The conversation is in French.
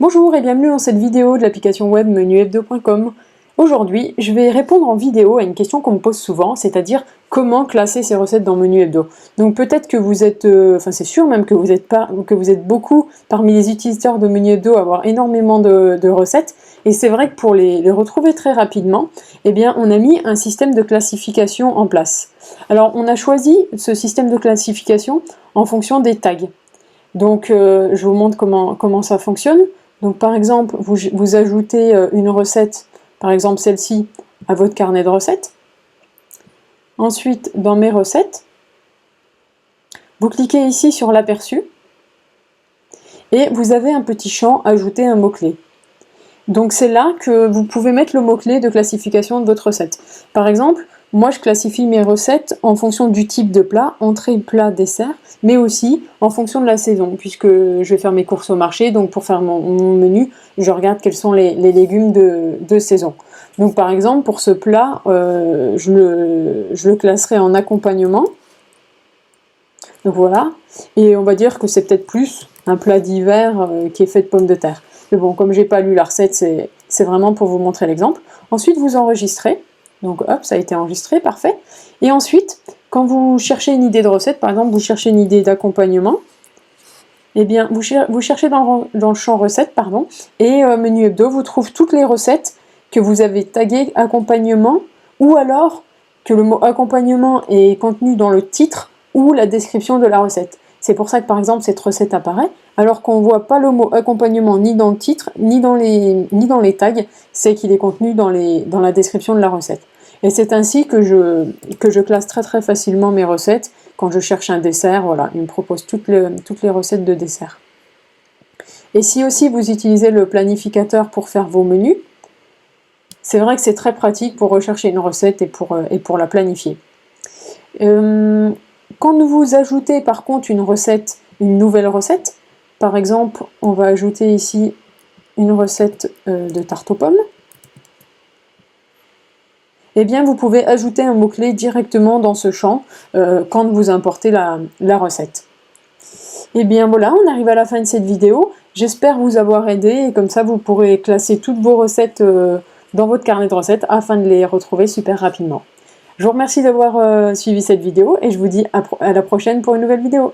Bonjour et bienvenue dans cette vidéo de l'application web menuhebdo.com. Aujourd'hui, je vais répondre en vidéo à une question qu'on me pose souvent, c'est-à-dire comment classer ces recettes dans Menu Hebdo. Donc peut-être que vous êtes, c'est sûr même que vous êtes beaucoup parmi les utilisateurs de Menu Hebdo à avoir énormément de recettes, et c'est vrai que pour les retrouver très rapidement, eh bien on a mis un système de classification en place. Alors on a choisi ce système de classification en fonction des tags. Donc je vous montre comment ça fonctionne. Donc par exemple, vous ajoutez une recette, par exemple celle-ci, à votre carnet de recettes. Ensuite, dans mes recettes, vous cliquez ici sur l'aperçu et vous avez un petit champ « Ajouter un mot-clé ». Donc c'est là que vous pouvez mettre le mot-clé de classification de votre recette. Par exemple, moi je classifie mes recettes en fonction du type de plat, entrée, plat, dessert, mais aussi en fonction de la saison, puisque je vais faire mes courses au marché, donc pour faire mon menu, je regarde quels sont les légumes de saison. Donc par exemple, pour ce plat, je le classerai en accompagnement. Donc voilà, et on va dire que c'est peut-être plus un plat d'hiver qui est fait de pommes de terre. Mais bon, comme j'ai pas lu la recette, c'est vraiment pour vous montrer l'exemple. Ensuite, vous enregistrez. Donc hop, ça a été enregistré, parfait. Et ensuite, quand vous cherchez une idée de recette, par exemple, vous cherchez une idée d'accompagnement, eh bien, vous cherchez dans le champ recette, pardon, et Menu Hebdo vous trouve toutes les recettes que vous avez taguées accompagnement, ou alors que le mot accompagnement est contenu dans le titre ou la description de la recette. C'est pour ça que par exemple cette recette apparaît, alors qu'on ne voit pas le mot accompagnement ni dans le titre, ni dans les tags, c'est qu'il est contenu dans la description de la recette. Et c'est ainsi que je classe très facilement mes recettes. Quand je cherche un dessert, voilà, il me propose toutes les recettes de dessert. Et si aussi vous utilisez le planificateur pour faire vos menus, c'est vrai que c'est très pratique pour rechercher une recette et pour la planifier. Quand vous ajoutez par contre une nouvelle recette, par exemple, on va ajouter ici une recette de tarte aux pommes, eh bien vous pouvez ajouter un mot-clé directement dans ce champ quand vous importez la recette. Et bien voilà, on arrive à la fin de cette vidéo. J'espère vous avoir aidé et comme ça vous pourrez classer toutes vos recettes dans votre carnet de recettes afin de les retrouver super rapidement. Je vous remercie d'avoir suivi cette vidéo et je vous dis à la prochaine pour une nouvelle vidéo.